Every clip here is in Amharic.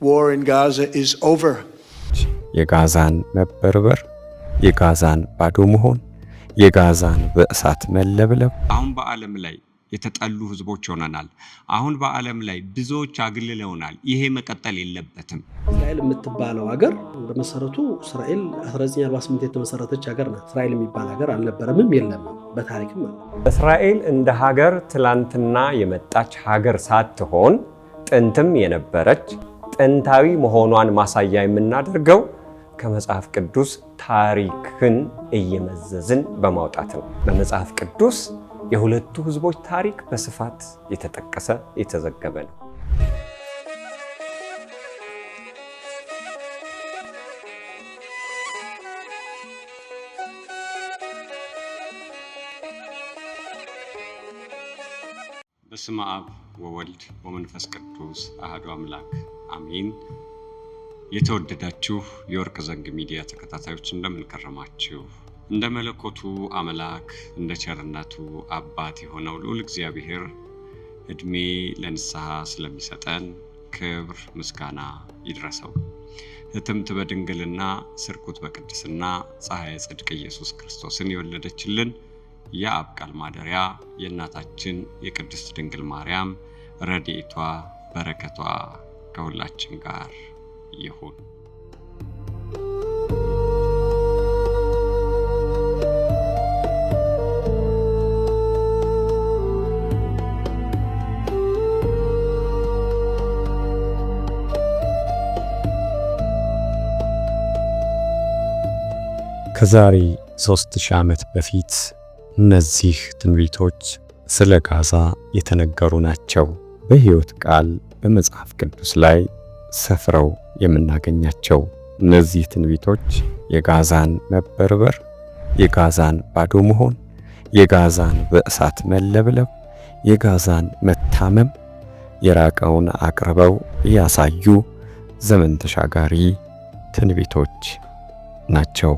War in Gaza is over. የጋዛን መበርበር፣ የጋዛን ባዶ መሆን፣ የጋዛን በእሳት መለብለብ አሁን በዓለም ላይ የተጠሉ ህዝቦች ሆነናል። አሁን በዓለም ላይ ብዙዎች አግልለውናል። ይሄ መቀጠል የለበትም። እስራኤል የምትባለው ሀገር በመሰረቱ እስራኤል 1948 የተመሰረተች ሀገር ናት። እስራኤል የሚባል ሀገር አልነበረምም፣ የለም፣ በታሪክም አለ። እስራኤል እንደ ሀገር ትላንትና የመጣች ሀገር ሳትሆን ጥንትም የነበረች ጥንታዊ መሆኗን ማሳያ የምናደርገው ከመጽሐፍ ቅዱስ ታሪክን እየመዘዝን በማውጣት ነው። በመጽሐፍ ቅዱስ የሁለቱ ህዝቦች ታሪክ በስፋት የተጠቀሰ የተዘገበ ነው። በስመ አብ ወወልድ ወመንፈስ ቅዱስ አሐዱ አምላክ አሜን። የተወደዳችሁ የወርቅ ዘንግ ሚዲያ ተከታታዮች እንደምን ከረማችሁ? እንደ መለኮቱ አምላክ እንደ ቸርነቱ አባት የሆነው ልዑል እግዚአብሔር እድሜ ለንስሐ ስለሚሰጠን ክብር ምስጋና ይድረሰው። ህትምት በድንግልና ስርኩት በቅድስና ፀሐየ ጽድቅ ኢየሱስ ክርስቶስን የወለደችልን የአብ ቃል ማደሪያ የእናታችን የቅድስት ድንግል ማርያም ረድኤቷ በረከቷ ከሁላችን ጋር ይሁን። ከዛሬ 3000 ዓመት በፊት እነዚህ ትንቢቶች ስለ ጋዛ የተነገሩ ናቸው። በሕይወት ቃል በመጽሐፍ ቅዱስ ላይ ሰፍረው የምናገኛቸው እነዚህ ትንቢቶች የጋዛን መበርበር፣ የጋዛን ባዶ መሆን፣ የጋዛን በእሳት መለብለብ፣ የጋዛን መታመም የራቀውን አቅርበው ያሳዩ ዘመን ተሻጋሪ ትንቢቶች ናቸው።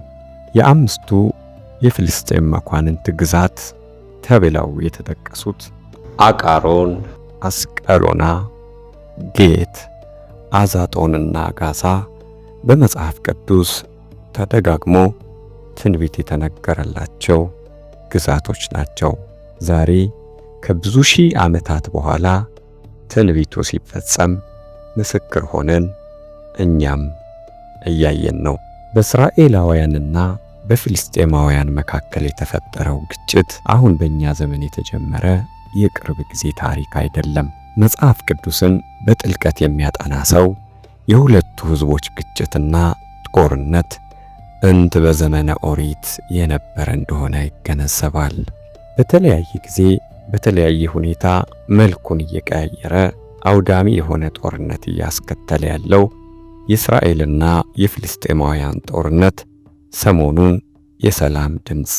የአምስቱ የፍልስጤም መኳንንት ግዛት ተብለው የተጠቀሱት አቃሮን፣ አስቀሎና፣ ጌት፣ አዛጦንና ጋዛ በመጽሐፍ ቅዱስ ተደጋግሞ ትንቢት የተነገረላቸው ግዛቶች ናቸው። ዛሬ ከብዙ ሺህ ዓመታት በኋላ ትንቢቱ ሲፈጸም ምስክር ሆነን እኛም እያየን ነው። በእስራኤላውያንና በፍልስጤማውያን መካከል የተፈጠረው ግጭት አሁን በእኛ ዘመን የተጀመረ የቅርብ ጊዜ ታሪክ አይደለም። መጽሐፍ ቅዱስን በጥልቀት የሚያጠና ሰው የሁለቱ ህዝቦች ግጭትና ጦርነት እንት በዘመነ ኦሪት የነበረ እንደሆነ ይገነዘባል። በተለያየ ጊዜ በተለያየ ሁኔታ መልኩን እየቀያየረ አውዳሚ የሆነ ጦርነት እያስከተለ ያለው የእስራኤልና የፍልስጤማውያን ጦርነት ሰሞኑን የሰላም ድምጽ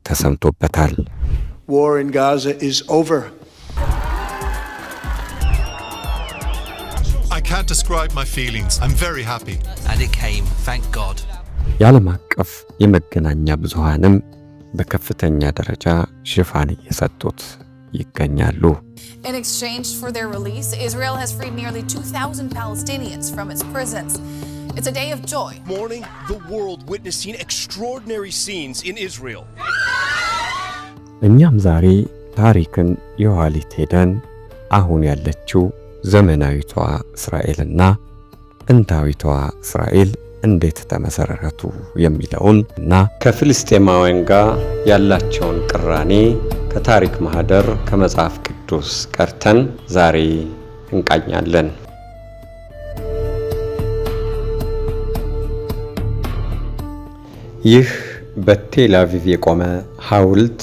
ተሰምቶበታል። War in Gaza is over. I can't describe my feelings. I'm very happy. And it came, thank God. የዓለም አቀፍ የመገናኛ ብዙሃንም በከፍተኛ ደረጃ ሽፋን እየሰጡት ይገኛሉ። In exchange for their release, Israel has freed nearly 2,000 Palestinians from its prisons. It's a day of joy. Morning, the world witnessing extraordinary scenes in Israel. እኛም ዛሬ ታሪክን የኋሊት ሄደን አሁን ያለችው ዘመናዊቷ እስራኤልና ጥንታዊቷ እስራኤል እንዴት ተመሰረቱ የሚለውን እና ከፍልስጤማውያን ጋር ያላቸውን ቅራኔ ከታሪክ ማህደር ከመጽሐፍ ቅዱስ ቀርተን ዛሬ እንቃኛለን። ይህ በቴል አቪቭ የቆመ ሐውልት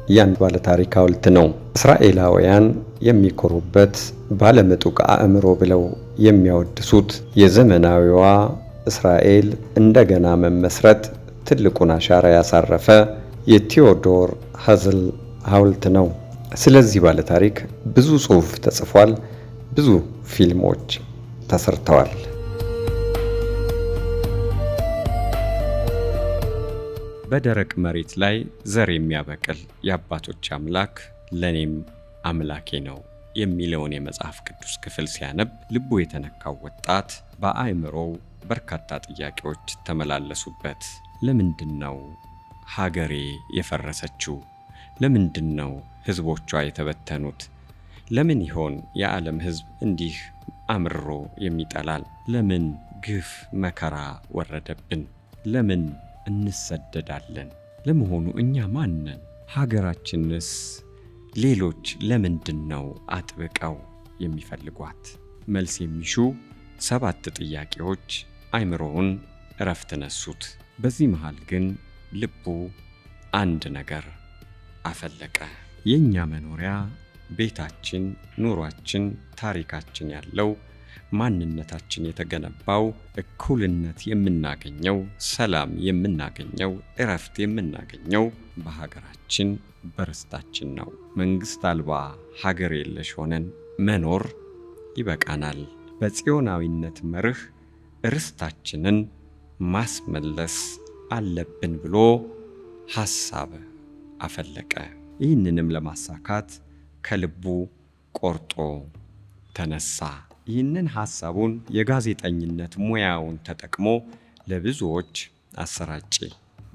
ያን ባለ ታሪክ ሐውልት ነው። እስራኤላውያን የሚኮሩበት ባለምጡቅ አእምሮ ብለው የሚያወድሱት የዘመናዊዋ እስራኤል እንደገና መመስረት ትልቁን አሻራ ያሳረፈ የቴዎዶር ሀዝል ሐውልት ነው። ስለዚህ ባለ ታሪክ ብዙ ጽሑፍ ተጽፏል፣ ብዙ ፊልሞች ተሰርተዋል። በደረቅ መሬት ላይ ዘር የሚያበቅል የአባቶች አምላክ ለኔም አምላኬ ነው የሚለውን የመጽሐፍ ቅዱስ ክፍል ሲያነብ ልቡ የተነካው ወጣት በአእምሮው በርካታ ጥያቄዎች ተመላለሱበት። ለምንድነው ሀገሬ የፈረሰችው? ለምንድነው ህዝቦቿ የተበተኑት? ለምን ይሆን የዓለም ህዝብ እንዲህ አምርሮ የሚጠላል? ለምን ግፍ መከራ ወረደብን? ለምን እንሰደዳለን? ለመሆኑ እኛ ማን ነን? ሀገራችንስ ሌሎች ለምንድነው አጥብቀው የሚፈልጓት? መልስ የሚሹ 7 ጥያቄዎች አእምሮውን እረፍት ነሱት። በዚህ መሃል ግን ልቡ አንድ ነገር አፈለቀ። የኛ መኖሪያ ቤታችን፣ ኑሯችን፣ ታሪካችን ያለው ማንነታችን የተገነባው እኩልነት የምናገኘው፣ ሰላም የምናገኘው፣ እረፍት የምናገኘው በሀገራችን በርስታችን ነው። መንግስት አልባ ሀገር የለሽ ሆነን መኖር ይበቃናል። በጽዮናዊነት መርህ ርስታችንን ማስመለስ አለብን ብሎ ሐሳብ አፈለቀ። ይህንንም ለማሳካት ከልቡ ቆርጦ ተነሳ። ይህንን ሐሳቡን የጋዜጠኝነት ሙያውን ተጠቅሞ ለብዙዎች አሰራጨ።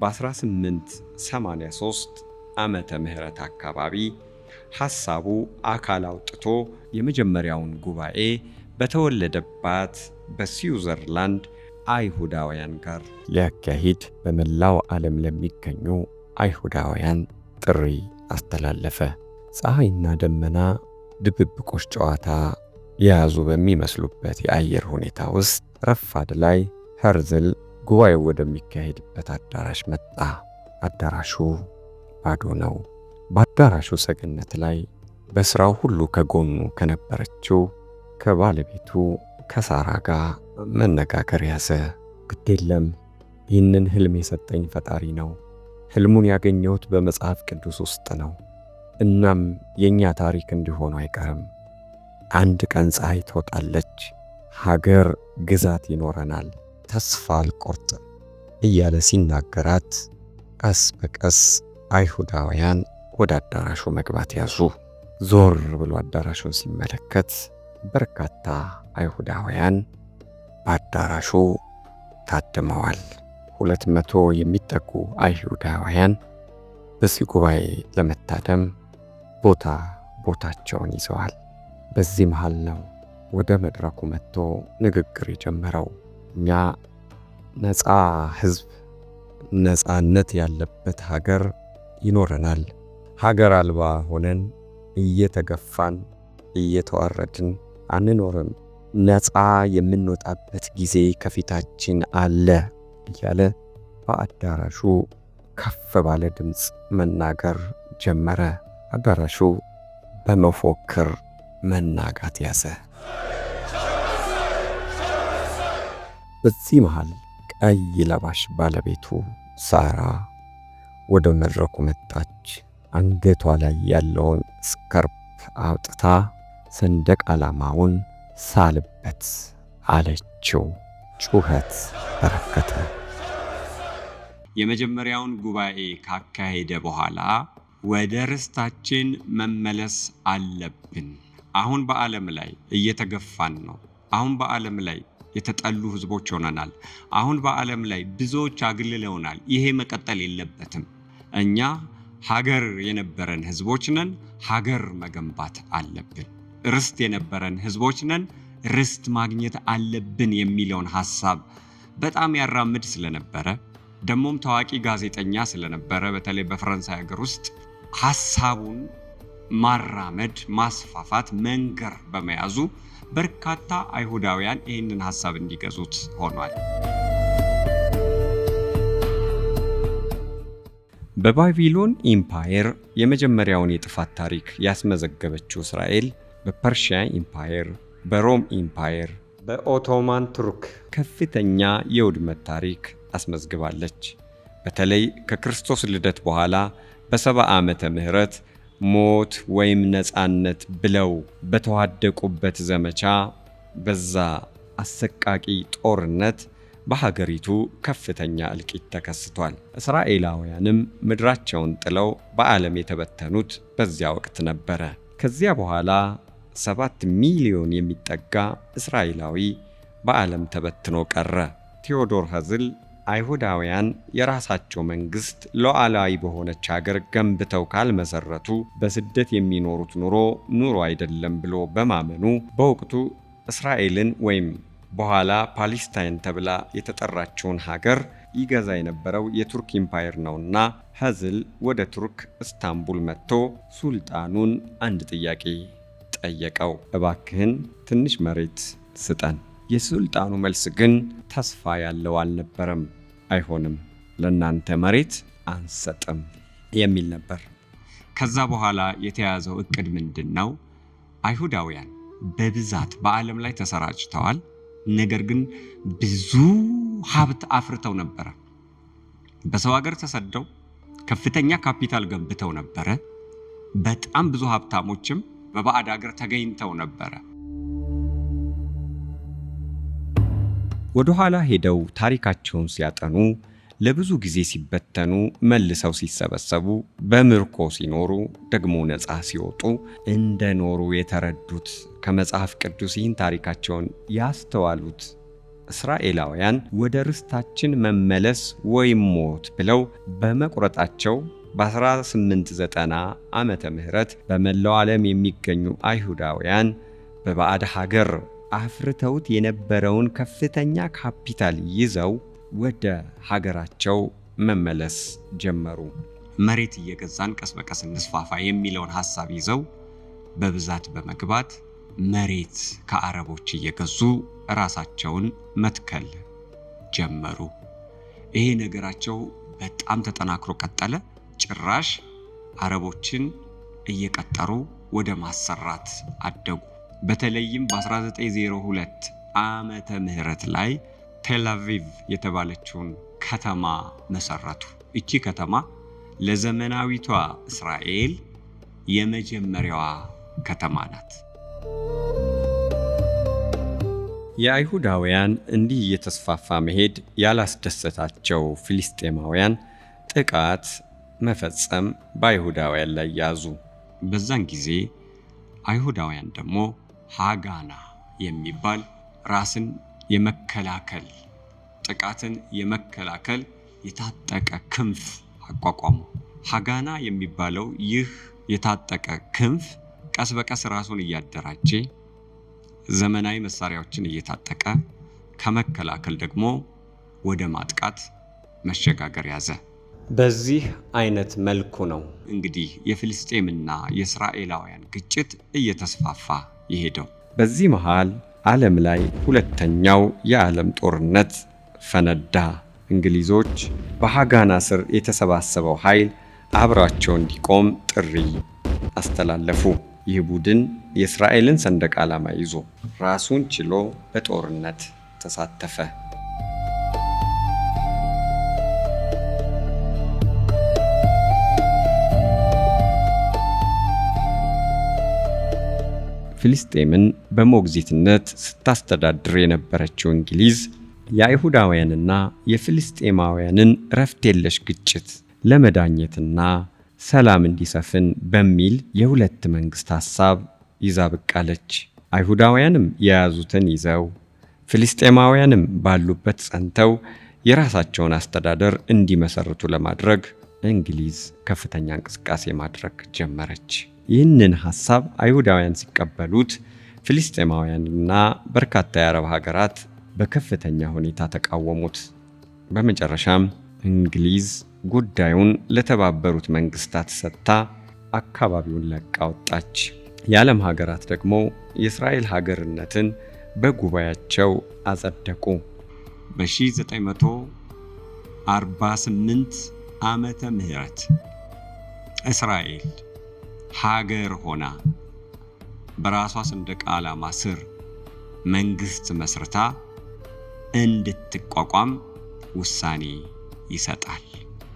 በ1883 ዓመተ ምህረት አካባቢ ሐሳቡ አካል አውጥቶ የመጀመሪያውን ጉባኤ በተወለደባት በስዊዘርላንድ አይሁዳውያን ጋር ሊያካሂድ በመላው ዓለም ለሚገኙ አይሁዳውያን ጥሪ አስተላለፈ። ፀሐይና ደመና ድብብቆሽ ጨዋታ የያዙ በሚመስሉበት የአየር ሁኔታ ውስጥ ረፋድ ላይ ሄርዝል ጉባኤው ወደሚካሄድበት አዳራሽ መጣ። አዳራሹ ባዶ ነው። በአዳራሹ ሰገነት ላይ በስራው ሁሉ ከጎኑ ከነበረችው ከባለቤቱ ከሳራ ጋር መነጋገር ያዘ። ግድ የለም፣ ይህንን ህልም የሰጠኝ ፈጣሪ ነው። ህልሙን ያገኘሁት በመጽሐፍ ቅዱስ ውስጥ ነው። እናም የኛ ታሪክ እንዲሆኑ አይቀርም። አንድ ቀን ፀሐይ ትወጣለች፣ ሀገር ግዛት ይኖረናል፣ ተስፋ አልቆርጥም እያለ ሲናገራት ቀስ በቀስ አይሁዳውያን ወደ አዳራሹ መግባት ያዙ። ዞር ብሎ አዳራሹን ሲመለከት በርካታ አይሁዳውያን በአዳራሹ ታድመዋል። 200 የሚጠጉ አይሁዳውያን በዚህ ጉባኤ ለመታደም ቦታቸውን ይዘዋል። በዚህ መሃል ነው ወደ መድረኩ መጥቶ ንግግር የጀመረው። እኛ ነፃ ህዝብ፣ ነፃነት ያለበት ሀገር ይኖረናል። ሀገር አልባ ሆነን እየተገፋን እየተዋረድን አንኖርም። ነፃ የምንወጣበት ጊዜ ከፊታችን አለ እያለ በአዳራሹ ከፍ ባለ ድምፅ መናገር ጀመረ። አዳራሹ በመፎክር መናጋት ያዘ። በዚህ መሃል ቀይ ለባሽ ባለቤቱ ሳራ ወደ መድረኩ መጣች። አንገቷ ላይ ያለውን ስካርፕ አውጥታ ሰንደቅ ዓላማውን ሳልበት አለችው። ጩኸት በረከተ። የመጀመሪያውን ጉባኤ ካካሄደ በኋላ ወደ ርስታችን መመለስ አለብን። አሁን በዓለም ላይ እየተገፋን ነው። አሁን በዓለም ላይ የተጠሉ ህዝቦች ሆነናል። አሁን በዓለም ላይ ብዙዎች አግልለውናል። ይሄ መቀጠል የለበትም። እኛ ሀገር የነበረን ህዝቦች ነን። ሀገር መገንባት አለብን። ርስት የነበረን ህዝቦች ነን። ርስት ማግኘት አለብን የሚለውን ሐሳብ በጣም ያራምድ ስለነበረ ደሞም ታዋቂ ጋዜጠኛ ስለነበረ በተለይ በፈረንሳይ ሀገር ውስጥ ሐሳቡን ማራመድ፣ ማስፋፋት፣ መንገር በመያዙ በርካታ አይሁዳውያን ይህንን ሐሳብ እንዲገዙት ሆኗል። በባቢሎን ኢምፓየር የመጀመሪያውን የጥፋት ታሪክ ያስመዘገበችው እስራኤል በፐርሺያ ኢምፓየር፣ በሮም ኢምፓየር፣ በኦቶማን ቱርክ ከፍተኛ የውድመት ታሪክ አስመዝግባለች። በተለይ ከክርስቶስ ልደት በኋላ በ70 ዓመተ ምህረት ሞት ወይም ነፃነት ብለው በተዋደቁበት ዘመቻ በዛ አሰቃቂ ጦርነት በሀገሪቱ ከፍተኛ እልቂት ተከስቷል። እስራኤላውያንም ምድራቸውን ጥለው በዓለም የተበተኑት በዚያ ወቅት ነበረ። ከዚያ በኋላ 7 ሚሊዮን የሚጠጋ እስራኤላዊ በዓለም ተበትኖ ቀረ። ቴዎዶር ሄዝል አይሁዳውያን የራሳቸው መንግስት ሉዓላዊ በሆነች ሀገር ገንብተው ካልመሰረቱ በስደት የሚኖሩት ኑሮ አይደለም ብሎ በማመኑ በወቅቱ እስራኤልን ወይም በኋላ ፓሌስታይን ተብላ የተጠራችውን ሀገር ይገዛ የነበረው የቱርክ ኢምፓየር ነውና ሄዝል ወደ ቱርክ ኢስታንቡል መጥቶ ሱልጣኑን አንድ ጥያቄ ጠየቀው። እባክህን ትንሽ መሬት ስጠን። የሱልጣኑ መልስ ግን ተስፋ ያለው አልነበረም። አይሆንም፣ ለናንተ መሬት አንሰጥም የሚል ነበር። ከዛ በኋላ የተያዘው እቅድ ምንድነው? አይሁዳውያን በብዛት በዓለም ላይ ተሰራጭተዋል። ነገር ግን ብዙ ሀብት አፍርተው ነበር። በሰው ሀገር ተሰደው ከፍተኛ ካፒታል ገንብተው ነበር። በጣም ብዙ ሀብታሞችም በባዕድ ሀገር ተገኝተው ነበር። ወደ ኋላ ሄደው ታሪካቸውን ሲያጠኑ ለብዙ ጊዜ ሲበተኑ መልሰው ሲሰበሰቡ በምርኮ ሲኖሩ ደግሞ ነፃ ሲወጡ እንደኖሩ የተረዱት ከመጽሐፍ ቅዱስ ይህን ታሪካቸውን ያስተዋሉት እስራኤላውያን ወደ ርስታችን መመለስ ወይም ሞት ብለው በመቁረጣቸው በ1890 ዓመተ ምህረት በመላው ዓለም የሚገኙ አይሁዳውያን በባዕድ ሀገር አፍርተውት የነበረውን ከፍተኛ ካፒታል ይዘው ወደ ሀገራቸው መመለስ ጀመሩ። መሬት እየገዛን ቀስ በቀስ እንስፋፋ የሚለውን ሐሳብ ይዘው በብዛት በመግባት መሬት ከአረቦች እየገዙ ራሳቸውን መትከል ጀመሩ። ይሄ ነገራቸው በጣም ተጠናክሮ ቀጠለ። ጭራሽ አረቦችን እየቀጠሩ ወደ ማሰራት አደጉ። በተለይም በ1902 ዓመተ ምህረት ላይ ቴል አቪቭ የተባለችውን ከተማ መሰረቱ። እቺ ከተማ ለዘመናዊቷ እስራኤል የመጀመሪያዋ ከተማ ናት። የአይሁዳውያን እንዲህ እየተስፋፋ መሄድ ያላስደሰታቸው ፍልስጤማውያን ጥቃት መፈጸም በአይሁዳውያን ላይ ያዙ። በዛን ጊዜ አይሁዳውያን ደግሞ ሃጋና የሚባል ራስን የመከላከል ጥቃትን የመከላከል የታጠቀ ክንፍ አቋቋሙ። ሃጋና የሚባለው ይህ የታጠቀ ክንፍ ቀስ በቀስ ራሱን እያደራጀ ዘመናዊ መሳሪያዎችን እየታጠቀ ከመከላከል ደግሞ ወደ ማጥቃት መሸጋገር ያዘ። በዚህ አይነት መልኩ ነው እንግዲህ የፍልስጤምና የእስራኤላውያን ግጭት እየተስፋፋ የሄደው። በዚህ መሃል ዓለም ላይ ሁለተኛው የዓለም ጦርነት ፈነዳ። እንግሊዞች በሃጋና ስር የተሰባሰበው ኃይል አብራቸው እንዲቆም ጥሪ አስተላለፉ። ይህ ቡድን የእስራኤልን ሰንደቅ ዓላማ ይዞ ራሱን ችሎ በጦርነት ተሳተፈ። ፍልስጤምን በሞግዚትነት ስታስተዳድር የነበረችው እንግሊዝ የአይሁዳውያንና የፍልስጤማውያንን ረፍት የለሽ ግጭት ለመዳኘትና ሰላም እንዲሰፍን በሚል የሁለት መንግስት ሐሳብ ይዛ ብቃለች። አይሁዳውያንም የያዙትን ይዘው ፍልስጤማውያንም ባሉበት ጸንተው የራሳቸውን አስተዳደር እንዲመሰርቱ ለማድረግ እንግሊዝ ከፍተኛ እንቅስቃሴ ማድረግ ጀመረች። ይህንን ሐሳብ አይሁዳውያን ሲቀበሉት ፍልስጤማውያንና በርካታ የአረብ ሀገራት በከፍተኛ ሁኔታ ተቃወሙት። በመጨረሻም እንግሊዝ ጉዳዩን ለተባበሩት መንግስታት ሰጥታ አካባቢውን ለቃ ወጣች። የዓለም ሀገራት ደግሞ የእስራኤል ሀገርነትን በጉባኤያቸው አጸደቁ። በ1948 ዓመተ ምህረት እስራኤል ሀገር ሆና በራሷ ሰንደቅ ዓላማ ስር መንግስት መስርታ እንድትቋቋም ውሳኔ ይሰጣል።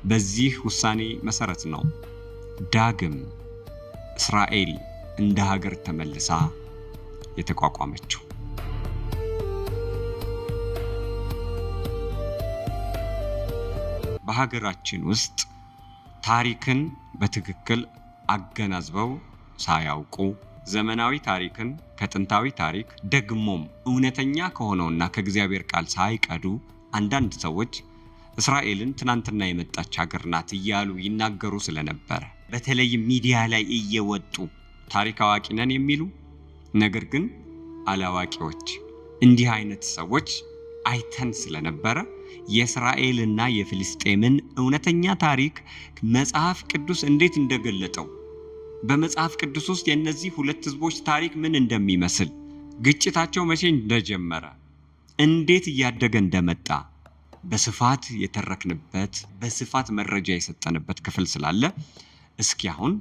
በዚህ ውሳኔ መሰረት ነው ዳግም እስራኤል እንደ ሀገር ተመልሳ የተቋቋመችው። በሀገራችን ውስጥ ታሪክን በትክክል አገናዝበው ሳያውቁ ዘመናዊ ታሪክን ከጥንታዊ ታሪክ ደግሞም እውነተኛ ከሆነውና ከእግዚአብሔር ቃል ሳይቀዱ አንዳንድ ሰዎች እስራኤልን ትናንትና የመጣች ሀገር ናት እያሉ ይናገሩ ስለነበረ በተለይ ሚዲያ ላይ እየወጡ ታሪክ አዋቂ ነን የሚሉ ነገር ግን አላዋቂዎች እንዲህ አይነት ሰዎች አይተን ስለነበረ የእስራኤልና የፍልስጤምን እውነተኛ ታሪክ መጽሐፍ ቅዱስ እንዴት እንደገለጠው በመጽሐፍ ቅዱስ ውስጥ የእነዚህ ሁለት ህዝቦች ታሪክ ምን እንደሚመስል ግጭታቸው መቼ እንደጀመረ እንዴት እያደገ እንደመጣ በስፋት የተረክንበት በስፋት መረጃ የሰጠንበት ክፍል ስላለ እስኪ አሁን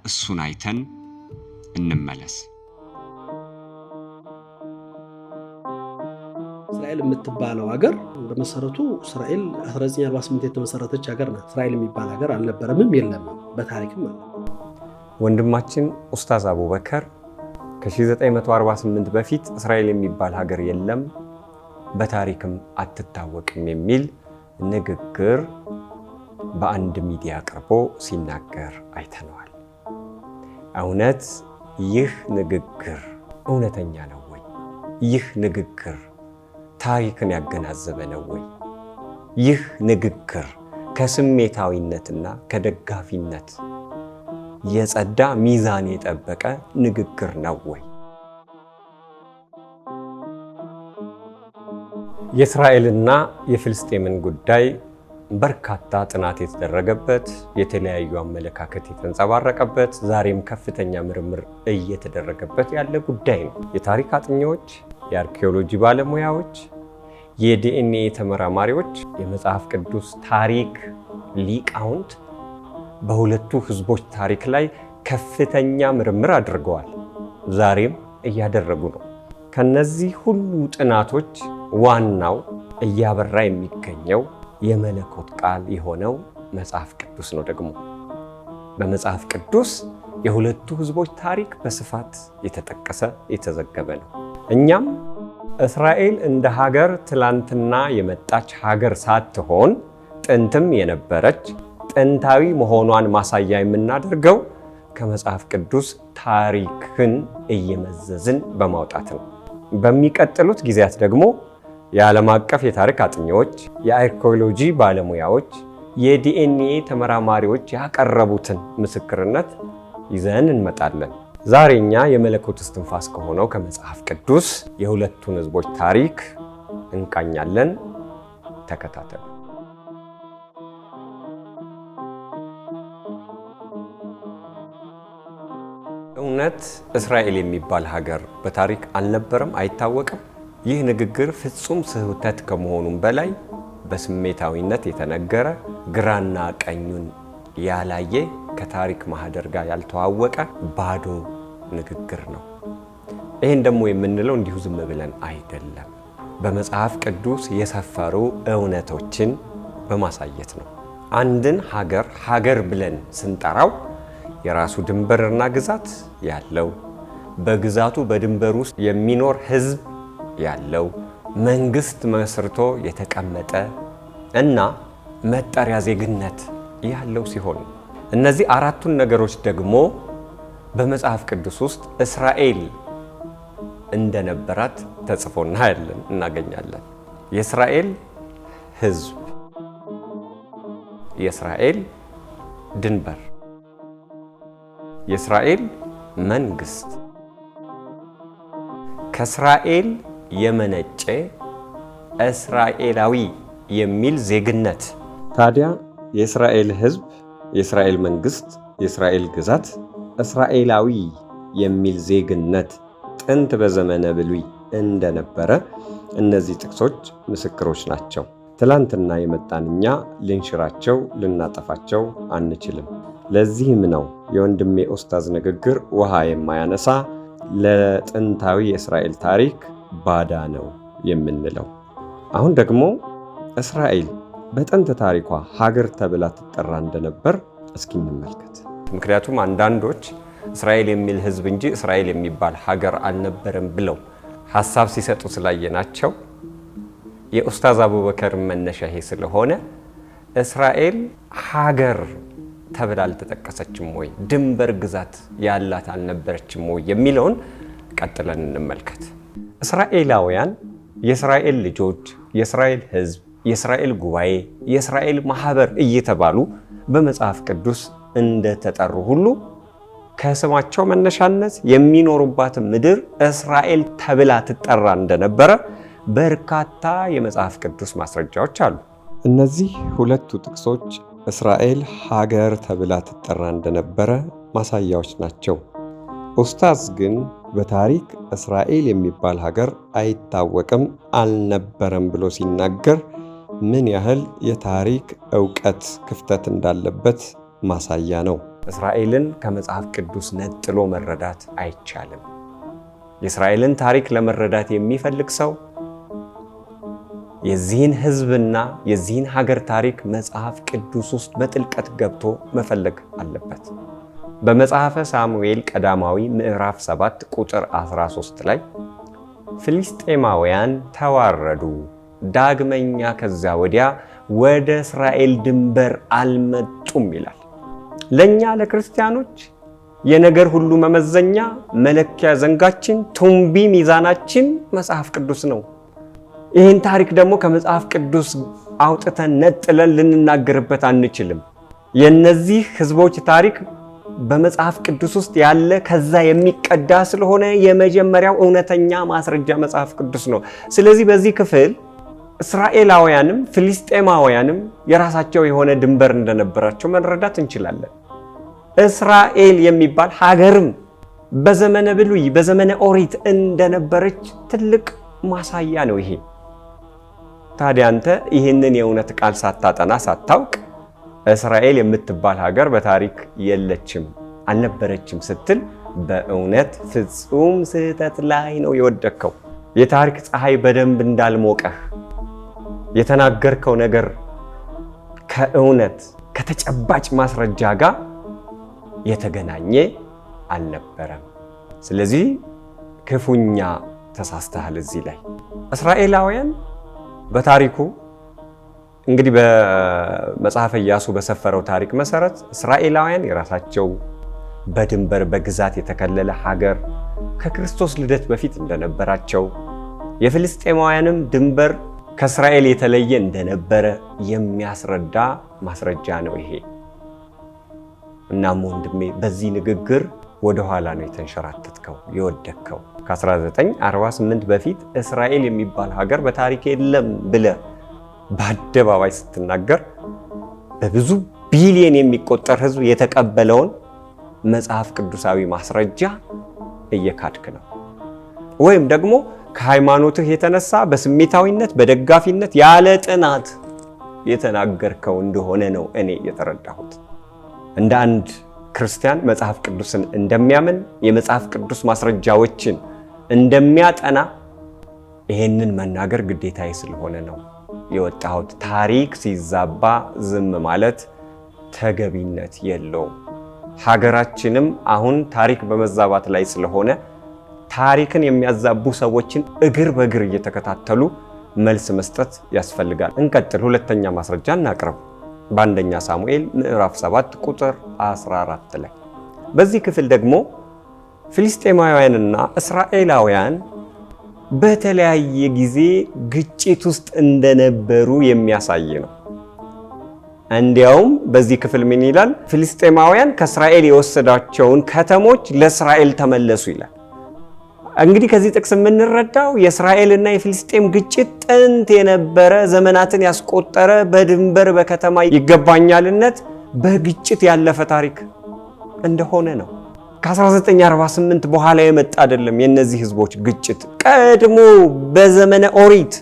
እሱን አይተን እንመለስ። እስራኤል የምትባለው ሀገር በመሰረቱ እስራኤል 1948 የተመሰረተች ሀገር ናት። እስራኤል የሚባል ሀገር አልነበረምም የለምም፣ በታሪክም አለ። ወንድማችን ኡስታዝ አቡበከር ከ1948 በፊት እስራኤል የሚባል ሀገር የለም በታሪክም አትታወቅም የሚል ንግግር በአንድ ሚዲያ ቀርቦ ሲናገር አይተነዋል። እውነት ይህ ንግግር እውነተኛ ነው ወይ? ይህ ንግግር ታሪክን ያገናዘበ ነው ወይ? ይህ ንግግር ከስሜታዊነትና ከደጋፊነት የጸዳ ሚዛን የጠበቀ ንግግር ነው ወይ? የእስራኤልና የፍልስጤምን ጉዳይ በርካታ ጥናት የተደረገበት የተለያዩ አመለካከት የተንጸባረቀበት ዛሬም ከፍተኛ ምርምር እየተደረገበት ያለ ጉዳይ ነው። የታሪክ አጥኚዎች፣ የአርኪኦሎጂ ባለሙያዎች፣ የዲኤንኤ ተመራማሪዎች፣ የመጽሐፍ ቅዱስ ታሪክ ሊቃውንት በሁለቱ ህዝቦች ታሪክ ላይ ከፍተኛ ምርምር አድርገዋል። ዛሬም እያደረጉ ነው። ከነዚህ ሁሉ ጥናቶች ዋናው እያበራ የሚገኘው የመለኮት ቃል የሆነው መጽሐፍ ቅዱስ ነው። ደግሞ በመጽሐፍ ቅዱስ የሁለቱ ህዝቦች ታሪክ በስፋት የተጠቀሰ የተዘገበ ነው። እኛም እስራኤል እንደ ሀገር ትላንትና የመጣች ሀገር ሳትሆን ጥንትም የነበረች ጥንታዊ መሆኗን ማሳያ የምናደርገው ከመጽሐፍ ቅዱስ ታሪክን እየመዘዝን በማውጣት ነው። በሚቀጥሉት ጊዜያት ደግሞ የዓለም አቀፍ የታሪክ አጥኚዎች፣ የአርኪኦሎጂ ባለሙያዎች፣ የዲኤንኤ ተመራማሪዎች ያቀረቡትን ምስክርነት ይዘን እንመጣለን። ዛሬ እኛ የመለኮት እስትንፋስ ከሆነው ከመጽሐፍ ቅዱስ የሁለቱን ህዝቦች ታሪክ እንቃኛለን። ተከታተሉ። እውነት እስራኤል የሚባል ሀገር በታሪክ አልነበረም? አይታወቅም? ይህ ንግግር ፍጹም ስህተት ከመሆኑም በላይ በስሜታዊነት የተነገረ ግራና ቀኙን ያላየ ከታሪክ ማህደር ጋር ያልተዋወቀ ባዶ ንግግር ነው። ይህን ደግሞ የምንለው እንዲሁ ዝም ብለን አይደለም። በመጽሐፍ ቅዱስ የሰፈሩ እውነቶችን በማሳየት ነው። አንድን ሀገር ብለን ስንጠራው የራሱ ድንበርና ግዛት ያለው፣ በግዛቱ በድንበር ውስጥ የሚኖር ህዝብ ያለው፣ መንግስት መስርቶ የተቀመጠ እና መጠሪያ ዜግነት ያለው ሲሆን እነዚህ አራቱን ነገሮች ደግሞ በመጽሐፍ ቅዱስ ውስጥ እስራኤል እንደነበራት ተጽፎ እናገኛለን። የእስራኤል ህዝብ፣ የእስራኤል ድንበር፣ የእስራኤል መንግስት፣ ከእስራኤል የመነጨ እስራኤላዊ የሚል ዜግነት። ታዲያ የእስራኤል ህዝብ፣ የእስራኤል መንግስት፣ የእስራኤል ግዛት፣ እስራኤላዊ የሚል ዜግነት ጥንት በዘመነ ብሉይ እንደነበረ እነዚህ ጥቅሶች ምስክሮች ናቸው። ትላንትና የመጣን እኛ ልንሽራቸው ልናጠፋቸው አንችልም። ለዚህም ነው የወንድሜ ኡስታዝ ንግግር ውሃ የማያነሳ ለጥንታዊ የእስራኤል ታሪክ ባዳ ነው የምንለው። አሁን ደግሞ እስራኤል በጥንት ታሪኳ ሀገር ተብላ ትጠራ እንደነበር እስኪ እንመልከት። ምክንያቱም አንዳንዶች እስራኤል የሚል ህዝብ እንጂ እስራኤል የሚባል ሀገር አልነበረም ብለው ሐሳብ ሲሰጡ ስላየናቸው የኡስታዝ አቡበከር መነሻ ይሄ ስለሆነ እስራኤል ሀገር ተብላ አልተጠቀሰችም ወይ? ድንበር ግዛት ያላት አልነበረችም ወይ የሚለውን ቀጥለን እንመልከት። እስራኤላውያን የእስራኤል ልጆች፣ የእስራኤል ሕዝብ፣ የእስራኤል ጉባኤ፣ የእስራኤል ማህበር እየተባሉ በመጽሐፍ ቅዱስ እንደተጠሩ ሁሉ ከስማቸው መነሻነት የሚኖሩባት ምድር እስራኤል ተብላ ትጠራ እንደነበረ በርካታ የመጽሐፍ ቅዱስ ማስረጃዎች አሉ። እነዚህ ሁለቱ ጥቅሶች እስራኤል ሀገር ተብላ ትጠራ እንደነበረ ማሳያዎች ናቸው። ኡስታዝ ግን በታሪክ እስራኤል የሚባል ሀገር አይታወቅም፣ አልነበረም ብሎ ሲናገር ምን ያህል የታሪክ ዕውቀት ክፍተት እንዳለበት ማሳያ ነው። እስራኤልን ከመጽሐፍ ቅዱስ ነጥሎ መረዳት አይቻልም። የእስራኤልን ታሪክ ለመረዳት የሚፈልግ ሰው የዚህን ሕዝብና የዚህን ሀገር ታሪክ መጽሐፍ ቅዱስ ውስጥ በጥልቀት ገብቶ መፈለግ አለበት። በመጽሐፈ ሳሙኤል ቀዳማዊ ምዕራፍ 7 ቁጥር 13 ላይ ፍልስጤማውያን ተዋረዱ፣ ዳግመኛ ከዛ ወዲያ ወደ እስራኤል ድንበር አልመጡም ይላል። ለኛ ለክርስቲያኖች የነገር ሁሉ መመዘኛ መለኪያ ዘንጋችን ቱንቢ ሚዛናችን መጽሐፍ ቅዱስ ነው። ይህን ታሪክ ደግሞ ከመጽሐፍ ቅዱስ አውጥተን ነጥለን ልንናገርበት አንችልም። የነዚህ ህዝቦች ታሪክ በመጽሐፍ ቅዱስ ውስጥ ያለ ከዛ የሚቀዳ ስለሆነ የመጀመሪያው እውነተኛ ማስረጃ መጽሐፍ ቅዱስ ነው። ስለዚህ በዚህ ክፍል እስራኤላውያንም ፍልስጤማውያንም የራሳቸው የሆነ ድንበር እንደነበራቸው መረዳት እንችላለን። እስራኤል የሚባል ሀገርም በዘመነ ብሉይ በዘመነ ኦሪት እንደነበረች ትልቅ ማሳያ ነው ይሄ። ታዲያ አንተ ይህንን የእውነት ቃል ሳታጠና ሳታውቅ እስራኤል የምትባል ሀገር በታሪክ የለችም አልነበረችም ስትል በእውነት ፍጹም ስህተት ላይ ነው የወደቅከው። የታሪክ ፀሐይ በደንብ እንዳልሞቀህ የተናገርከው ነገር ከእውነት ከተጨባጭ ማስረጃ ጋር የተገናኘ አልነበረም። ስለዚህ ክፉኛ ተሳስተሃል። እዚህ ላይ እስራኤላውያን በታሪኩ እንግዲህ በመጽሐፈ ኢያሱ በሰፈረው ታሪክ መሰረት እስራኤላውያን የራሳቸው በድንበር በግዛት የተከለለ ሀገር ከክርስቶስ ልደት በፊት እንደነበራቸው፣ የፍልስጤማውያንም ድንበር ከእስራኤል የተለየ እንደነበረ የሚያስረዳ ማስረጃ ነው ይሄ። እናም ወንድሜ በዚህ ንግግር ወደ ኋላ ነው የተንሸራተትከው የወደቅከው። ከ1948 በፊት እስራኤል የሚባል ሀገር በታሪክ የለም ብለህ በአደባባይ ስትናገር በብዙ ቢሊዮን የሚቆጠር ሕዝብ የተቀበለውን መጽሐፍ ቅዱሳዊ ማስረጃ እየካድክ ነው። ወይም ደግሞ ከሃይማኖትህ የተነሳ በስሜታዊነት በደጋፊነት ያለ ጥናት የተናገርከው እንደሆነ ነው እኔ የተረዳሁት። እንደ አንድ ክርስቲያን መጽሐፍ ቅዱስን እንደሚያምን የመጽሐፍ ቅዱስ ማስረጃዎችን እንደሚያጠና ይሄንን መናገር ግዴታዬ ስለሆነ ነው የወጣሁት። ታሪክ ሲዛባ ዝም ማለት ተገቢነት የለውም። ሀገራችንም አሁን ታሪክ በመዛባት ላይ ስለሆነ ታሪክን የሚያዛቡ ሰዎችን እግር በእግር እየተከታተሉ መልስ መስጠት ያስፈልጋል። እንቀጥል። ሁለተኛ ማስረጃ እናቅርብ። በአንደኛ ሳሙኤል ምዕራፍ 7 ቁጥር 14 ላይ በዚህ ክፍል ደግሞ ፍልስጤማውያንና እስራኤላውያን በተለያየ ጊዜ ግጭት ውስጥ እንደነበሩ የሚያሳይ ነው። እንዲያውም በዚህ ክፍል ምን ይላል? ፍልስጤማውያን ከእስራኤል የወሰዳቸውን ከተሞች ለእስራኤል ተመለሱ ይላል። እንግዲህ ከዚህ ጥቅስ የምንረዳው የእስራኤልና የፍልስጤም ግጭት ጥንት የነበረ ዘመናትን ያስቆጠረ በድንበር በከተማ ይገባኛልነት በግጭት ያለፈ ታሪክ እንደሆነ ነው። ከ1948 በኋላ የመጣ አይደለም። የነዚህ ህዝቦች ግጭት ቀድሞ በዘመነ ኦሪት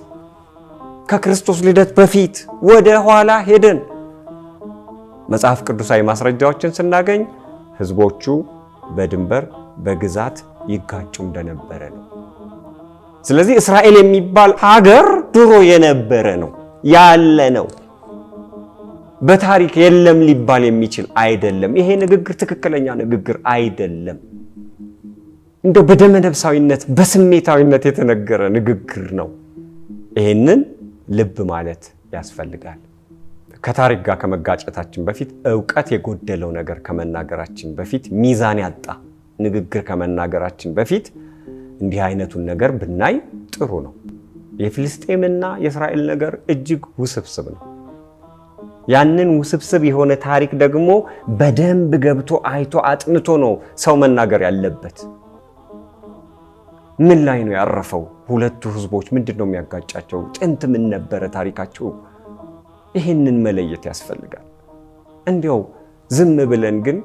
ከክርስቶስ ልደት በፊት ወደ ኋላ ሄደን መጽሐፍ ቅዱሳዊ ማስረጃዎችን ስናገኝ ህዝቦቹ በድንበር በግዛት ይጋጩ እንደነበረ ነው። ስለዚህ እስራኤል የሚባል ሀገር ድሮ የነበረ ነው ያለ ነው። በታሪክ የለም ሊባል የሚችል አይደለም። ይሄ ንግግር ትክክለኛ ንግግር አይደለም። እንደው በደመነፍሳዊነት በስሜታዊነት የተነገረ ንግግር ነው። ይሄንን ልብ ማለት ያስፈልጋል። ከታሪክ ጋር ከመጋጨታችን በፊት ዕውቀት የጎደለው ነገር ከመናገራችን በፊት ሚዛን ያጣ ንግግር ከመናገራችን በፊት እንዲህ አይነቱን ነገር ብናይ ጥሩ ነው። የፍልስጤምና የእስራኤል ነገር እጅግ ውስብስብ ነው። ያንን ውስብስብ የሆነ ታሪክ ደግሞ በደንብ ገብቶ አይቶ አጥንቶ ነው ሰው መናገር ያለበት። ምን ላይ ነው ያረፈው? ሁለቱ ህዝቦች ምንድነው የሚያጋጫቸው? ጥንት ምን ነበረ ታሪካቸው? ይህንን መለየት ያስፈልጋል። እንዲያው ዝም ብለን ግን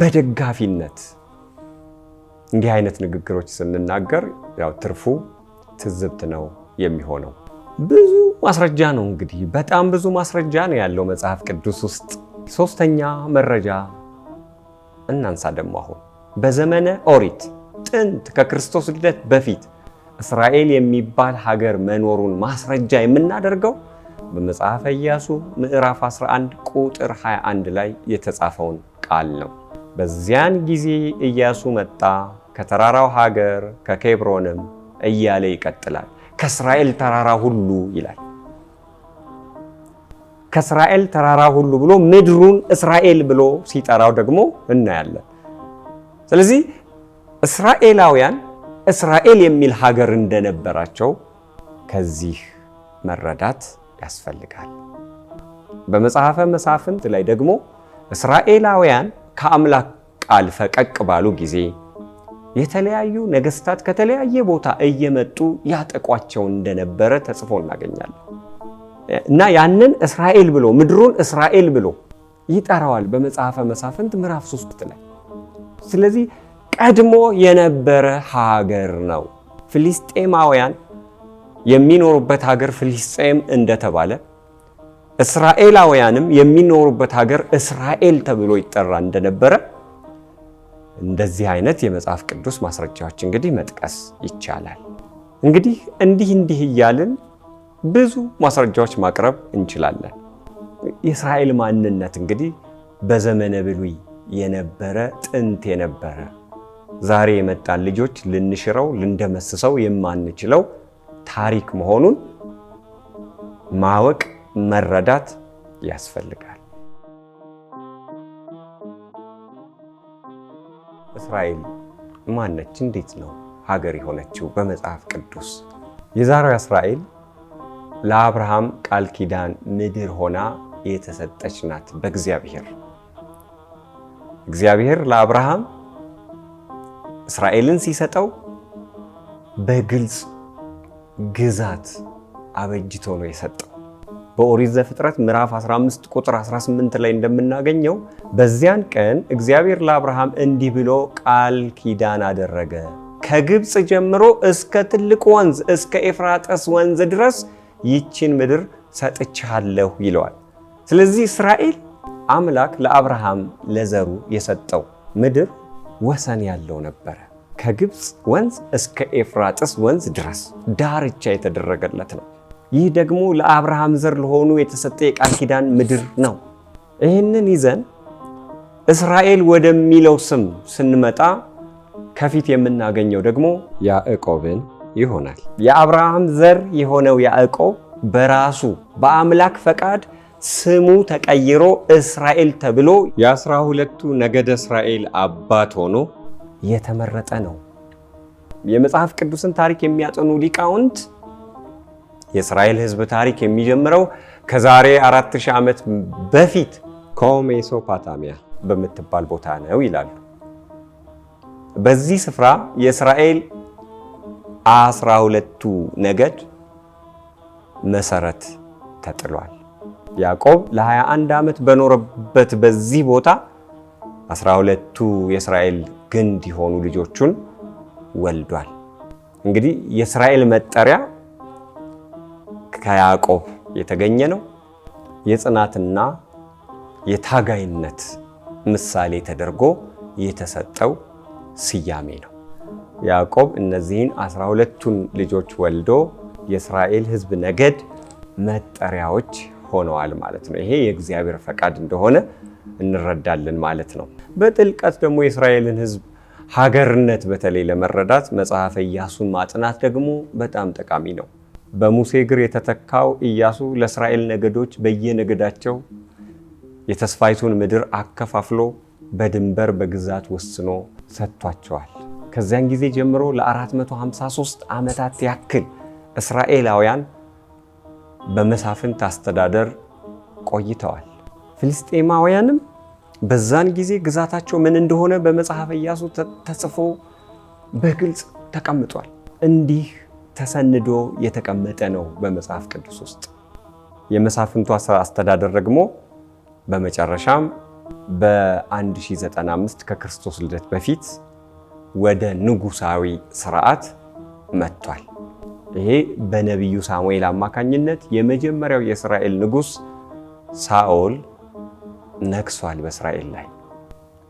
በደጋፊነት እንዲህ አይነት ንግግሮች ስንናገር ያው ትርፉ ትዝብት ነው የሚሆነው። ብዙ ማስረጃ ነው እንግዲህ በጣም ብዙ ማስረጃ ነው ያለው መጽሐፍ ቅዱስ ውስጥ። ሶስተኛ መረጃ እናንሳ ደግሞ አሁን በዘመነ ኦሪት ጥንት ከክርስቶስ ልደት በፊት እስራኤል የሚባል ሀገር መኖሩን ማስረጃ የምናደርገው በመጽሐፈ ኢያሱ ምዕራፍ 11 ቁጥር 21 ላይ የተጻፈውን ቃል ነው። በዚያን ጊዜ ኢያሱ መጣ ከተራራው ሀገር ከኬብሮንም እያለ ይቀጥላል። ከእስራኤል ተራራ ሁሉ ይላል። ከእስራኤል ተራራ ሁሉ ብሎ ምድሩን እስራኤል ብሎ ሲጠራው ደግሞ እናያለን። ስለዚህ እስራኤላውያን እስራኤል የሚል ሀገር እንደነበራቸው ከዚህ መረዳት ያስፈልጋል። በመጽሐፈ መሳፍንት ላይ ደግሞ እስራኤላውያን ከአምላክ ቃል ፈቀቅ ባሉ ጊዜ የተለያዩ ነገስታት ከተለያየ ቦታ እየመጡ ያጠቋቸው እንደነበረ ተጽፎ እናገኛለን። እና ያንን እስራኤል ብሎ ምድሩን እስራኤል ብሎ ይጠራዋል በመጽሐፈ መሳፍንት ምዕራፍ 3 ላይ። ስለዚህ ቀድሞ የነበረ ሀገር ነው። ፍልስጤማውያን የሚኖሩበት ሀገር ፍልስጤም እንደተባለ እስራኤላውያንም የሚኖሩበት ሀገር እስራኤል ተብሎ ይጠራ እንደነበረ እንደዚህ አይነት የመጽሐፍ ቅዱስ ማስረጃዎች እንግዲህ መጥቀስ ይቻላል። እንግዲህ እንዲህ እያልን ብዙ ማስረጃዎች ማቅረብ እንችላለን። የእስራኤል ማንነት እንግዲህ በዘመነ ብሉይ የነበረ ጥንት የነበረ ዛሬ የመጣን ልጆች ልንሽረው ልንደመስሰው የማንችለው ታሪክ መሆኑን ማወቅ መረዳት ያስፈልጋል። እስራኤል ማነች? እንዴት ነው ሀገር የሆነችው? በመጽሐፍ ቅዱስ የዛሬዋ እስራኤል ለአብርሃም ቃል ኪዳን ምድር ሆና የተሰጠች ናት። እግዚአብሔር ለአብርሃም እስራኤልን ሲሰጠው በግልጽ ግዛት አበጅቶ ነው የሰጠው። በኦሪት ዘፍጥረት ምዕራፍ 15 ቁጥር 18 ላይ እንደምናገኘው በዚያን ቀን እግዚአብሔር ለአብርሃም እንዲህ ብሎ ቃል ኪዳን አደረገ፣ ከግብፅ ጀምሮ እስከ ትልቁ ወንዝ እስከ ኤፍራጥስ ወንዝ ድረስ ይችን ምድር ሰጥቻለሁ ይለዋል። ስለዚህ እስራኤል አምላክ ለአብርሃም ለዘሩ የሰጠው ምድር ወሰን ያለው ነበረ። ከግብፅ ወንዝ እስከ ኤፍራጥስ ወንዝ ድረስ ዳርቻ የተደረገለት ነው። ይህ ደግሞ ለአብርሃም ዘር ለሆኑ የተሰጠ የቃል ኪዳን ምድር ነው። ይህንን ይዘን እስራኤል ወደሚለው ስም ስንመጣ ከፊት የምናገኘው ደግሞ ያዕቆብን ይሆናል። የአብርሃም ዘር የሆነው ያዕቆብ በራሱ በአምላክ ፈቃድ ስሙ ተቀይሮ እስራኤል ተብሎ የ12ቱ ነገደ እስራኤል አባት ሆኖ የተመረጠ ነው። የመጽሐፍ ቅዱስን ታሪክ የሚያጠኑ ሊቃውንት የእስራኤል ሕዝብ ታሪክ የሚጀምረው ከዛሬ 4000 ዓመት በፊት ከሜሶፖታሚያ በምትባል ቦታ ነው ይላሉ። በዚህ ስፍራ የእስራኤል 12ቱ ነገድ መሰረት ተጥሏል። ያዕቆብ ለ21 ዓመት በኖረበት በዚህ ቦታ 12ቱ የእስራኤል ግንድ የሆኑ ልጆቹን ወልዷል። እንግዲህ የእስራኤል መጠሪያ ከያዕቆብ የተገኘ ነው። የጽናትና የታጋይነት ምሳሌ ተደርጎ የተሰጠው ስያሜ ነው። ያዕቆብ እነዚህን 12ቱን ልጆች ወልዶ የእስራኤል ሕዝብ ነገድ መጠሪያዎች ሆነዋል ማለት ነው። ይሄ የእግዚአብሔር ፈቃድ እንደሆነ እንረዳለን ማለት ነው። በጥልቀት ደግሞ የእስራኤልን ሕዝብ ሀገርነት በተለይ ለመረዳት መጽሐፈ ኢያሱን ማጥናት ደግሞ በጣም ጠቃሚ ነው። በሙሴ እግር የተተካው ኢያሱ ለእስራኤል ነገዶች በየነገዳቸው የተስፋይቱን ምድር አከፋፍሎ በድንበር በግዛት ወስኖ ሰጥቷቸዋል። ከዚያን ጊዜ ጀምሮ ለ453 ዓመታት ያክል እስራኤላውያን በመሳፍንት አስተዳደር ቆይተዋል። ፍልስጤማውያንም በዛን ጊዜ ግዛታቸው ምን እንደሆነ በመጽሐፈ ኢያሱ ተጽፎ በግልጽ ተቀምጧል። እንዲህ ተሰንዶ የተቀመጠ ነው በመጽሐፍ ቅዱስ ውስጥ። የመሳፍንቱ አስተዳደር ደግሞ በመጨረሻም በ1095 ከክርስቶስ ልደት በፊት ወደ ንጉሳዊ ስርዓት መጥቷል። ይሄ በነቢዩ ሳሙኤል አማካኝነት የመጀመሪያው የእስራኤል ንጉስ ሳኦል ነግሷል በእስራኤል ላይ።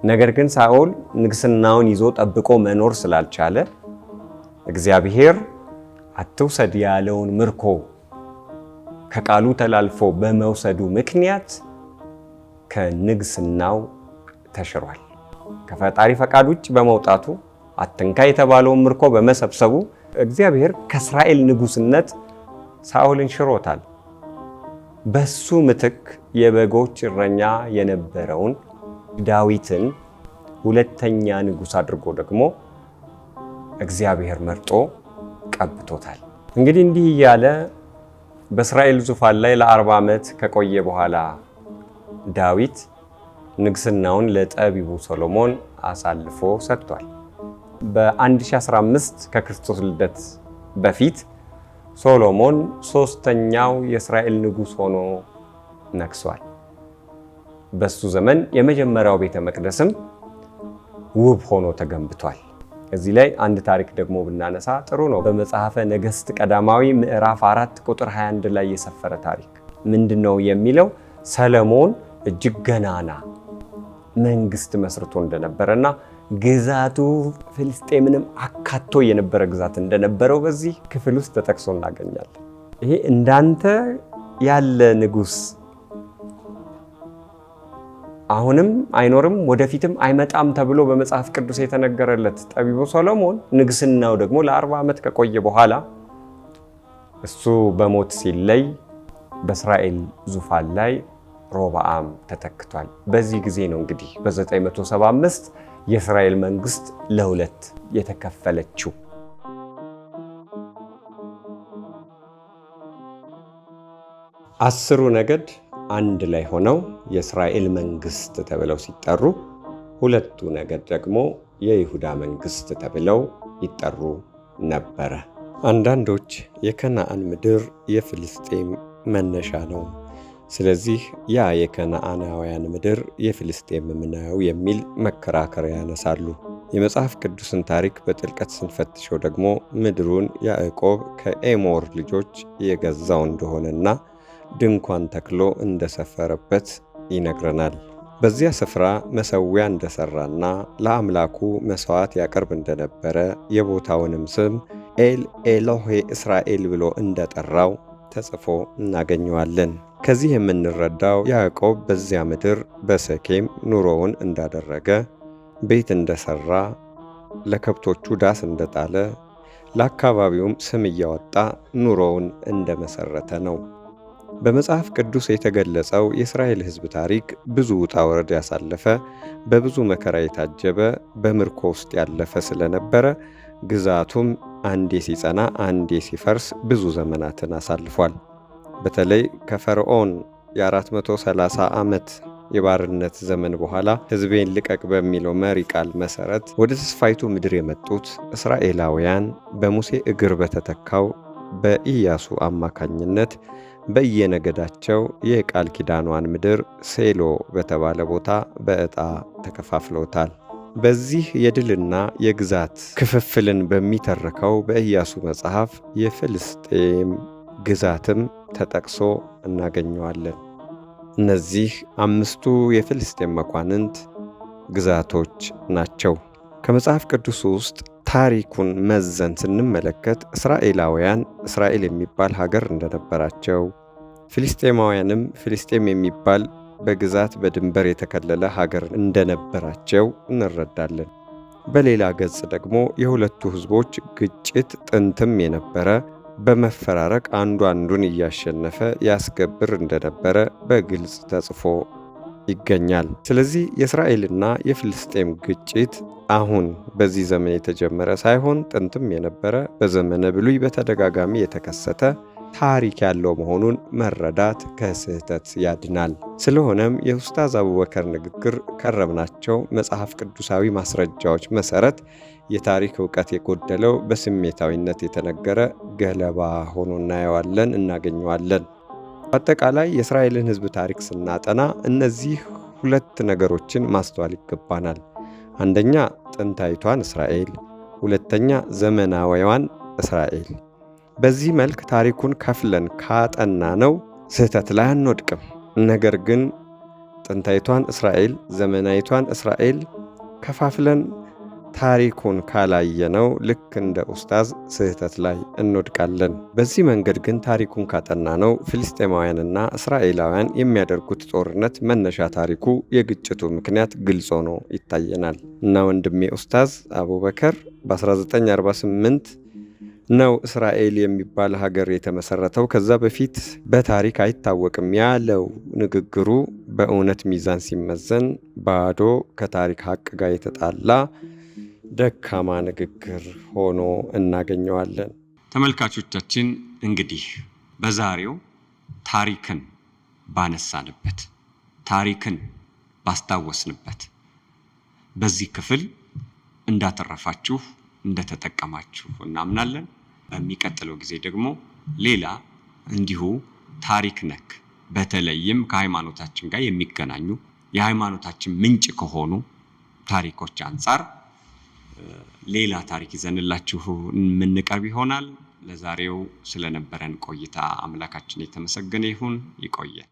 ነገር ግን ሳኦል ንግስናውን ይዞ ጠብቆ መኖር ስላልቻለ እግዚአብሔር አትውሰድ ያለውን ምርኮ ከቃሉ ተላልፎ በመውሰዱ ምክንያት ከንግስናው ተሽሯል። ከፈጣሪ ፈቃድ ውጭ በመውጣቱ አትንካ የተባለውን ምርኮ በመሰብሰቡ እግዚአብሔር ከእስራኤል ንጉስነት ሳኦልን ሽሮታል። በሱ ምትክ የበጎች እረኛ የነበረውን ዳዊትን ሁለተኛ ንጉስ አድርጎ ደግሞ እግዚአብሔር መርጦ ቀብቶታል። እንግዲህ እንዲህ እያለ በእስራኤል ዙፋን ላይ ለ40 ዓመት ከቆየ በኋላ ዳዊት ንግስናውን ለጠቢቡ ሰሎሞን አሳልፎ ሰጥቷል። በ1015 ከክርስቶስ ልደት በፊት ሶሎሞን ሶስተኛው የእስራኤል ንጉስ ሆኖ ነግሷል። በሱ ዘመን የመጀመሪያው ቤተ መቅደስም ውብ ሆኖ ተገንብቷል። እዚህ ላይ አንድ ታሪክ ደግሞ ብናነሳ ጥሩ ነው። በመጽሐፈ ነገሥት ቀዳማዊ ምዕራፍ 4 ቁጥር 21 ላይ የሰፈረ ታሪክ ምንድነው የሚለው? ሰሎሞን እጅግ ገናና መንግስት መስርቶ እንደነበረና ግዛቱ ፍልስጤምንም አካቶ የነበረ ግዛት እንደነበረው በዚህ ክፍል ውስጥ ተጠቅሶ እናገኛለን። ይሄ እንዳንተ ያለ ንጉስ አሁንም አይኖርም ወደፊትም አይመጣም ተብሎ በመጽሐፍ ቅዱስ የተነገረለት ጠቢቡ ሰሎሞን ንግስናው ደግሞ ለ40 ዓመት ከቆየ በኋላ እሱ በሞት ሲለይ በእስራኤል ዙፋን ላይ ሮብዓም ተተክቷል። በዚህ ጊዜ ነው እንግዲህ በ975 የእስራኤል መንግስት ለሁለት የተከፈለችው። አስሩ ነገድ አንድ ላይ ሆነው የእስራኤል መንግስት ተብለው ሲጠሩ፣ ሁለቱ ነገድ ደግሞ የይሁዳ መንግስት ተብለው ይጠሩ ነበረ። አንዳንዶች የከነዓን ምድር የፍልስጤም መነሻ ነው፣ ስለዚህ ያ የከነዓናውያን ምድር የፍልስጤምም ነው የሚል መከራከሪያ ያነሳሉ። የመጽሐፍ ቅዱስን ታሪክ በጥልቀት ስንፈትሸው ደግሞ ምድሩን ያዕቆብ ከኤሞር ልጆች የገዛው እንደሆነና ድንኳን ተክሎ እንደሰፈረበት ይነግረናል። በዚያ ስፍራ መሠዊያ እንደሰራና ለአምላኩ መሥዋዕት ያቀርብ እንደነበረ የቦታውንም ስም ኤል ኤሎሄ እስራኤል ብሎ እንደጠራው ተጽፎ እናገኘዋለን። ከዚህ የምንረዳው ያዕቆብ በዚያ ምድር በሴኬም ኑሮውን እንዳደረገ፣ ቤት እንደሰራ፣ ለከብቶቹ ዳስ እንደጣለ፣ ለአካባቢውም ስም እያወጣ ኑሮውን እንደመሰረተ ነው። በመጽሐፍ ቅዱስ የተገለጸው የእስራኤል ሕዝብ ታሪክ ብዙ ውጣ ወረድ ያሳለፈ፣ በብዙ መከራ የታጀበ፣ በምርኮ ውስጥ ያለፈ ስለነበረ ግዛቱም አንዴ ሲጸና አንዴ ሲፈርስ ብዙ ዘመናትን አሳልፏል። በተለይ ከፈርዖን የ430 ዓመት የባርነት ዘመን በኋላ ሕዝቤን ልቀቅ በሚለው መሪ ቃል መሠረት ወደ ተስፋይቱ ምድር የመጡት እስራኤላውያን በሙሴ እግር በተተካው በኢያሱ አማካኝነት በየነገዳቸው የቃል ኪዳኗን ምድር ሴሎ በተባለ ቦታ በዕጣ ተከፋፍለውታል። በዚህ የድልና የግዛት ክፍፍልን በሚተርከው በኢያሱ መጽሐፍ የፍልስጤም ግዛትም ተጠቅሶ እናገኘዋለን። እነዚህ 5ቱ የፍልስጤም መኳንንት ግዛቶች ናቸው። ከመጽሐፍ ቅዱስ ውስጥ ታሪኩን መዘን ስንመለከት እስራኤላውያን እስራኤል የሚባል ሀገር እንደነበራቸው፣ ፍልስጤማውያንም ፍልስጤም የሚባል በግዛት በድንበር የተከለለ ሀገር እንደነበራቸው እንረዳለን። በሌላ ገጽ ደግሞ የሁለቱ ሕዝቦች ግጭት ጥንትም የነበረ በመፈራረቅ አንዱ አንዱን እያሸነፈ ያስገብር እንደነበረ በግልጽ ተጽፎ ይገኛል። ስለዚህ የእስራኤልና የፍልስጤም ግጭት አሁን በዚህ ዘመን የተጀመረ ሳይሆን ጥንትም የነበረ በዘመነ ብሉይ በተደጋጋሚ የተከሰተ ታሪክ ያለው መሆኑን መረዳት ከስህተት ያድናል። ስለሆነም የኡስታዝ አቡበከር ንግግር ከረምናቸው መጽሐፍ ቅዱሳዊ ማስረጃዎች መሰረት የታሪክ ዕውቀት የጎደለው በስሜታዊነት የተነገረ ገለባ ሆኖ እናገኘዋለን። በአጠቃላይ የእስራኤልን ሕዝብ ታሪክ ስናጠና እነዚህ ሁለት ነገሮችን ማስተዋል ይገባናል። አንደኛ ጥንታዊቷን እስራኤል፣ ሁለተኛ ዘመናዊዋን እስራኤል። በዚህ መልክ ታሪኩን ከፍለን ካጠና ነው ስህተት ላይ አንወድቅም። ነገር ግን ጥንታዊቷን እስራኤል፣ ዘመናዊቷን እስራኤል ከፋፍለን ታሪኩን ካላየነው ልክ እንደ ኡስታዝ ስህተት ላይ እንወድቃለን። በዚህ መንገድ ግን ታሪኩን ካጠና ነው ፍልስጤማውያንና እስራኤላውያን የሚያደርጉት ጦርነት መነሻ ታሪኩ የግጭቱ ምክንያት ግልጽ ሆኖ ይታየናል እና ወንድሜ ኡስታዝ አቡበከር በ1948 ነው እስራኤል የሚባል ሀገር የተመሰረተው፣ ከዛ በፊት በታሪክ አይታወቅም ያለው ንግግሩ በእውነት ሚዛን ሲመዘን ባዶ ከታሪክ ሀቅ ጋር የተጣላ ደካማ ንግግር ሆኖ እናገኘዋለን። ተመልካቾቻችን እንግዲህ በዛሬው ታሪክን ባነሳንበት፣ ታሪክን ባስታወስንበት በዚህ ክፍል እንዳተረፋችሁ እንደተጠቀማችሁ እናምናለን። በሚቀጥለው ጊዜ ደግሞ ሌላ እንዲሁ ታሪክ ነክ በተለይም ከሃይማኖታችን ጋር የሚገናኙ የሃይማኖታችን ምንጭ ከሆኑ ታሪኮች አንጻር ሌላ ታሪክ ይዘንላችሁ የምንቀርብ ይሆናል። ለዛሬው ስለነበረን ቆይታ አምላካችን የተመሰገነ ይሁን። ይቆየን።